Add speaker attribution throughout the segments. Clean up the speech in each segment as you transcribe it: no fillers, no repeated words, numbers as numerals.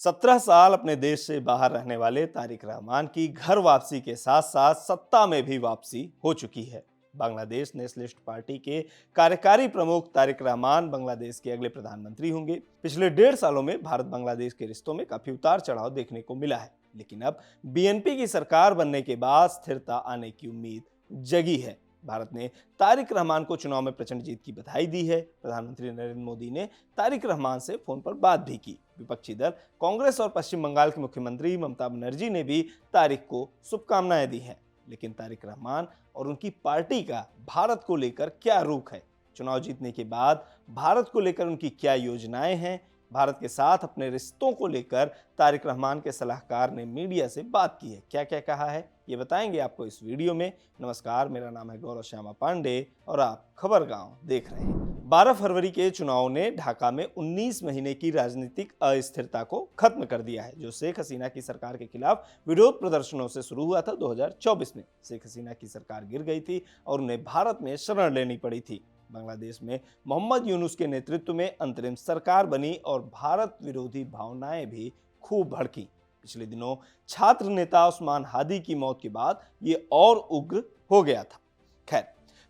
Speaker 1: 17 साल अपने देश से बाहर रहने वाले तारिक रहमान की घर वापसी के साथ साथ सत्ता में भी वापसी हो चुकी है। बांग्लादेश नेशनलिस्ट पार्टी के कार्यकारी प्रमुख तारिक रहमान बांग्लादेश के अगले प्रधानमंत्री होंगे। पिछले 1.5 सालों में भारत बांग्लादेश के रिश्तों में काफी उतार चढ़ाव देखने को मिला है, लेकिन अब बीएनपी की सरकार बनने के बाद स्थिरता आने की उम्मीद जगी है। भारत ने तारिक रहमान को चुनाव में प्रचंड जीत की बधाई दी है। प्रधानमंत्री नरेंद्र मोदी ने तारिक रहमान से फोन पर बात भी की। विपक्षी दल कांग्रेस और पश्चिम बंगाल की मुख्यमंत्री ममता बनर्जी ने भी तारिक को शुभकामनाएं दी हैं। लेकिन तारिक रहमान और उनकी पार्टी का भारत को लेकर क्या रुख है? चुनाव जीतने के बाद भारत को लेकर उनकी क्या योजनाएं हैं? भारत के साथ अपने रिश्तों को लेकर तारिक रहमान के सलाहकार ने मीडिया से बात की है। क्या क्या कहा है, ये बताएंगे आपको इस वीडियो में। नमस्कार, मेरा नाम है गौरव श्यामा पांडे और आप खबर गांव देख रहे हैं। 12 फरवरी के चुनाव ने ढाका में 19 महीने की राजनीतिक अस्थिरता को खत्म कर दिया है, जो शेख हसीना की सरकार के खिलाफ विरोध प्रदर्शनों से शुरू हुआ था। 2024 में शेख हसीना की सरकार गिर गई थी और उन्हें भारत में शरण लेनी पड़ी थी। बांग्लादेश में मोहम्मद यूनुस के नेतृत्व में अंतरिम सरकार बनी और भारत विरोधी भावनाएं भी खूब भड़की। पिछले दिनों छात्र नेता उस्मान हादी की मौत के बाद ये और उग्र हो गया था। खैर,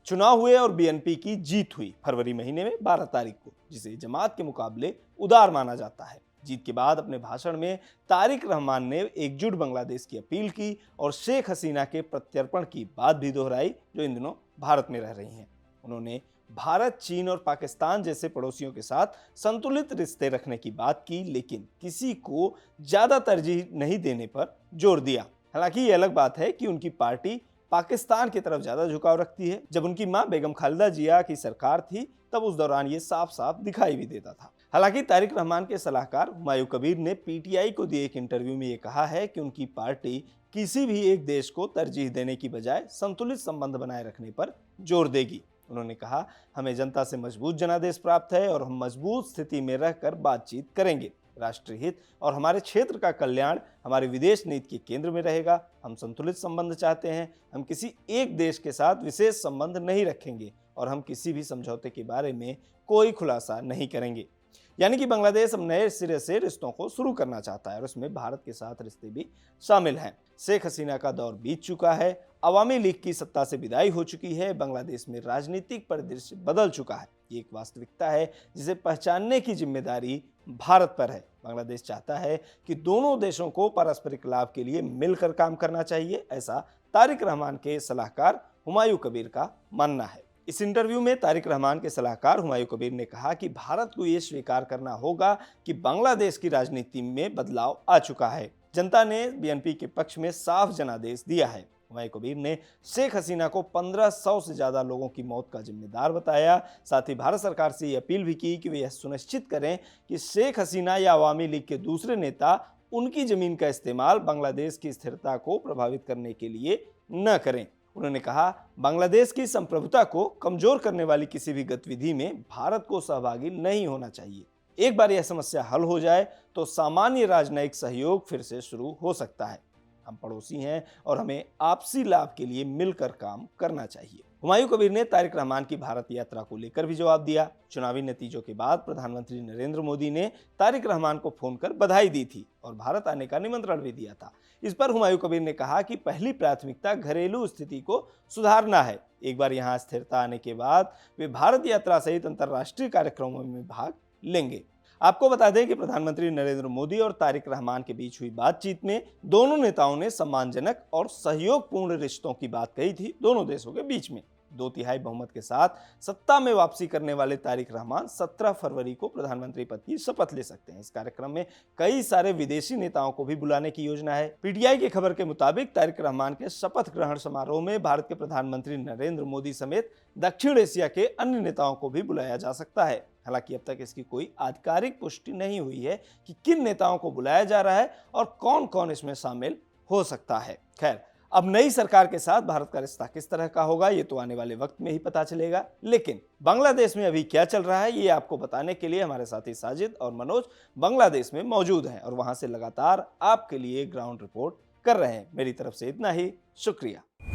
Speaker 1: चुनाव हुए और बीएनपी की जीत हुई फरवरी महीने में 12 तारीख को, जिसे जमात के मुकाबले उदार माना जाता है। जीत के बाद अपने भाषण में तारिक रहमान ने एकजुट बांग्लादेश की अपील की और शेख हसीना के प्रत्यर्पण की बात भी दोहराई, जो इन दिनों भारत में रह रही हैं। उन्होंने भारत, चीन और पाकिस्तान जैसे पड़ोसियों के साथ संतुलित रिश्ते रखने की बात की, लेकिन किसी को ज्यादा तरजीह नहीं देने पर जोर दिया। हालांकि ये अलग बात है कि उनकी पार्टी पाकिस्तान की तरफ ज्यादा झुकाव रखती है। जब उनकी मां बेगम खालिदा जिया की सरकार थी, तब उस दौरान ये साफ साफ दिखाई भी देता था। हालांकि तारिक रहमान के सलाहकार हुमायूं कबीर ने पीटीआई को दिए एक इंटरव्यू में ये कहा है कि उनकी पार्टी किसी भी एक देश को तरजीह देने की बजाय संतुलित संबंध बनाए रखने पर जोर देगी। उन्होंने कहा, हमें जनता से मजबूत जनादेश प्राप्त है और हम मजबूत स्थिति में रहकर बातचीत करेंगे। राष्ट्रीय हित और हमारे क्षेत्र का कल्याण हमारी विदेश नीति के केंद्र में रहेगा। हम संतुलित संबंध चाहते हैं। हम किसी एक देश के साथ विशेष संबंध नहीं रखेंगे और हम किसी भी समझौते के बारे में कोई खुलासा नहीं करेंगे। यानी कि बांग्लादेश अब नए सिरे से रिश्तों को शुरू करना चाहता है और उसमें भारत के साथ रिश्ते भी शामिल हैं। शेख हसीना का दौर बीत चुका है। अवामी लीग की सत्ता से विदाई हो चुकी है। बांग्लादेश में राजनीतिक परिदृश्य बदल चुका है। ये एक वास्तविकता है जिसे पहचानने की जिम्मेदारी भारत पर है। बांग्लादेश चाहता है कि दोनों देशों को पारस्परिक लाभ के लिए मिलकर काम करना चाहिए, ऐसा तारिक रहमान के सलाहकार हुमायूं कबीर का मानना है। इस इंटरव्यू में तारिक रहमान के सलाहकार हुमायूं कबीर ने कहा कि भारत को ये स्वीकार करना होगा कि बांग्लादेश की राजनीति में बदलाव आ चुका है। जनता ने बीएनपी के पक्ष में साफ जनादेश दिया है। हुमायूं कबीर ने शेख हसीना को 1500 से ज्यादा लोगों की मौत का जिम्मेदार बताया। साथ ही भारत सरकार से ये अपील भी की कि वे यह सुनिश्चित करें कि शेख हसीना या अवामी लीग के दूसरे नेता उनकी जमीन का इस्तेमाल बांग्लादेश की स्थिरता को प्रभावित करने के लिए न करें। उन्होंने कहा, बांग्लादेश की संप्रभुता को कमजोर करने वाली किसी भी गतिविधि में भारत को सहभागी नहीं होना चाहिए। एक बार यह समस्या हल हो जाए तो सामान्य राजनयिक सहयोग फिर से शुरू हो सकता है। हम पड़ोसी हैं और हमें आपसी लाभ के लिए मिलकर काम करना चाहिए। हुमायूं कबीर ने तारिक रहमान की भारत यात्रा को लेकर भी जवाब दिया। चुनावी नतीजों के बाद प्रधानमंत्री नरेंद्र मोदी ने तारिक रहमान को फोन कर बधाई दी थी और भारत आने का निमंत्रण भी दिया था। इस पर हुमायूं कबीर ने कहा कि पहली प्राथमिकता घरेलू स्थिति को सुधारना है। एक बार यहाँ स्थिरता आने के बाद वे भारत यात्रा सहित अंतर्राष्ट्रीय कार्यक्रमों में भाग लेंगे। आपको बता दें कि प्रधानमंत्री नरेंद्र मोदी और तारिक रहमान के बीच हुई बातचीत में दोनों नेताओं ने सम्मानजनक और सहयोगपूर्ण रिश्तों की बात कही थी दोनों देशों के बीच में। 2/3 बहुमत के साथ सत्ता में वापसी करने वाले तारिक रहमान 17 फरवरी को प्रधानमंत्री पद की शपथ ले सकते हैं। इस कार्यक्रम में कई सारे विदेशी नेताओं को भी बुलाने की योजना है। पीटीआई की खबर के मुताबिक तारिक रहमान के शपथ ग्रहण समारोह में भारत के प्रधानमंत्री नरेंद्र मोदी समेत दक्षिण एशिया के अन्य नेताओं को भी बुलाया जा सकता है। हालांकि अब तक इसकी कोई आधिकारिक पुष्टि नहीं हुई है कि किन नेताओं को बुलाया जा रहा है और कौन कौन इसमें शामिल हो सकता है। खैर, अब नई सरकार के साथ भारत का रिश्ता किस तरह का होगा, ये तो आने वाले वक्त में ही पता चलेगा। लेकिन बांग्लादेश में अभी क्या चल रहा है, ये आपको बताने के लिए हमारे साथी साजिद और मनोज बांग्लादेश में मौजूद हैं और वहां से लगातार आपके लिए ग्राउंड रिपोर्ट कर रहे हैं। मेरी तरफ से इतना ही, शुक्रिया।